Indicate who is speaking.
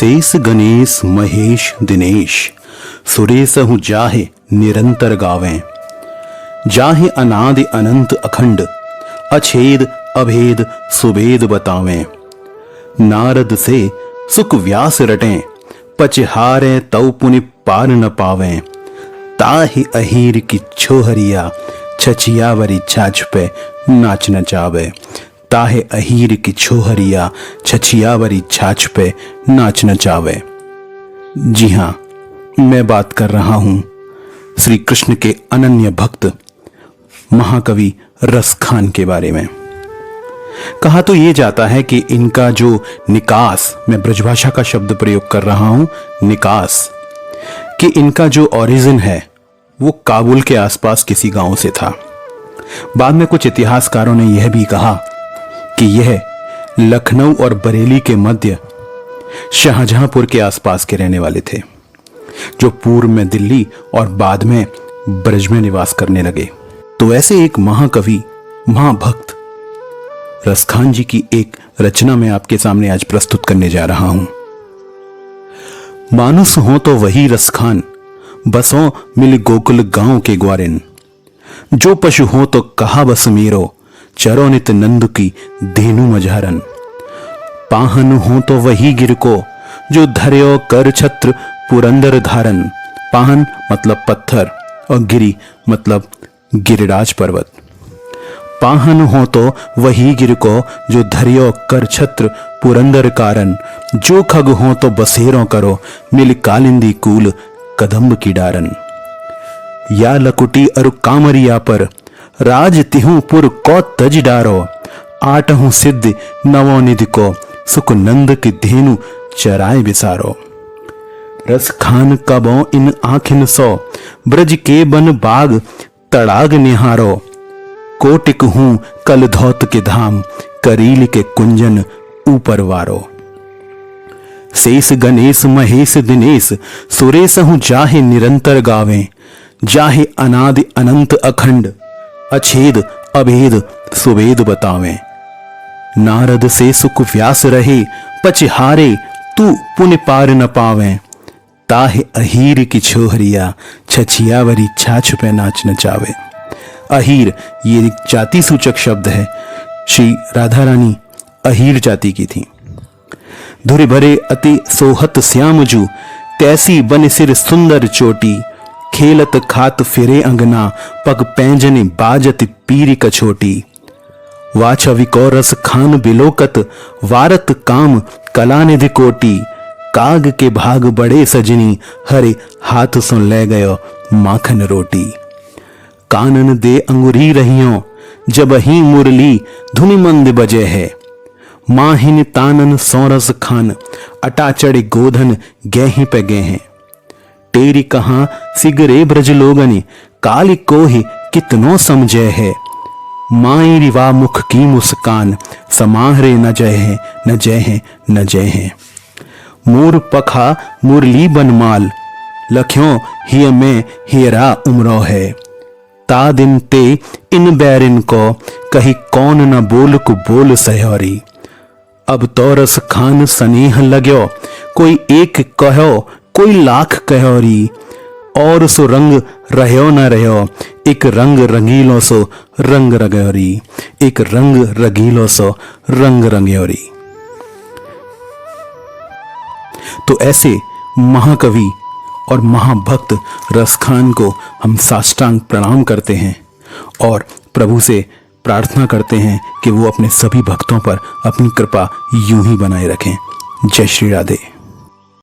Speaker 1: शेष गणेश महेश दिनेश सुरेसहु जाहे निरंतर गावें। जाहे अनादि अनंत अखंड अछेद अभेद सुभेद बतावें। नारद से सुख व्यास रटें पचहारे तौ पुनि पार न पावें। ताहि अहीर की छोहरिया छछियावरी छाछ पे नाच नचावे। ताहे अहीर की छोहरिया छछियावरी छाछ पे नाच नचावे। जी हां, मैं बात कर रहा हूं श्री कृष्ण के अनन्य भक्त महाकवि रस खान के बारे में। कहा तो ये जाता है कि इनका जो निकास, मैं ब्रजभाषा का शब्द प्रयोग कर रहा हूं, निकास, कि इनका जो ओरिजिन है वो काबुल के आसपास किसी गांव से था। बाद में कुछ इतिहासकारों ने यह भी कहा कि यह लखनऊ और बरेली के मध्य शाहजहांपुर के आसपास के रहने वाले थे, जो पूर्व में दिल्ली और बाद में ब्रज में निवास करने लगे। तो ऐसे एक महाकवि, महाभक्त रस खान जी की एक रचना मैं आपके सामने आज प्रस्तुत करने जा रहा हूं। मानुस हो तो वही रस खान, बसों मिल गोकुल गांव के ग्वारिन। जो पशु हो तो कहा बस मीरो, चरो नित नंद की धेनु मझारन। पाहन हो तो वही गिर को, जो धर्यो कर छत्र पुरंदर धारन। पाहन मतलब पत्थर और गिरी मतलब गिरिराज पर्वत। पाहन हो तो वही गिर को, जो धर्यो कर छत्र पुरंदर कारण। जो खग हो तो बसेरों करो, मिल कालिंदी कूल कदम्ब की डारन। या लकुटी अरु कामरिया पर, राज तिहु पुर को तज डारो। आठहु सिद्ध नवोनिधि को, सुख नंद की धेनु चराए बिसारो। रस खान कबो इन आखिन सो, ब्रज के बन बाग तड़ाग निहारो। कोटिक हूं कल धौत के धाम, करील के कुंजन ऊपर वारो। शेष गणेश महेश दिनेश सुरेसहु जाहे निरंतर गावें। जाहे अनादि अनंत अखंड अछेद अभेद सुभेद बतावें। नारद से सुख व्यास रहे पचहारे तू पुण्य पार न पावें। ताहे अहीर की छोहरिया छछियावरी छाछ पे नाच नचावे। अहीर ये एक जाति सूचक शब्द है। श्री राधा रानी अहीर जाति की थी। धुरि भरे अति सोहत श्यामजू, तैसी बन सिर सुंदर चोटी। खेलत खात फिरे अंगना, पग पैंजनी बाजत पीरी कछोटी। वाछवि को रस खान बिलोकत, वारत काम कलानिधि कोटी। काग के भाग बड़े सजनी, हरे हाथ सुन ले गयो माखन रोटी। कानन दे अंगुरी रहियो, जब ही मुरली धुनि मंद बजे है। माहिन तानन सोरस खान, अटा चढ़े गोधन गेही पे गे हैं। तेरी कहां सिगरे ब्रज लोगनी, काली को ही कितनो समझे है। माई रिवा मुख की मुस्कान, समाहरे न जय है न जय है न जय है। मोर पखा मुरली बनमाल, लख्यों हिय में हेरा उमरो है। ता दिन ते इन बैरिन को, कही कौन न बोल को बोल सह्योरी। अब तो रस खान सनेह लाग्यो, कोई एक कहो कोई लाख कहोरी। और सो रंग रह्यो न रह्यो, एक रंग रंगीलो सो रंग रंग्योरी। एक रंग रंगीलो सो रंग रंग्योरी। तो ऐसे महाकवि और महाभक्त रस खान को हम साष्टांग प्रणाम करते हैं और प्रभु से प्रार्थना करते हैं कि वो अपने सभी भक्तों पर अपनी कृपा यूं ही बनाए रखें। जय श्री राधे।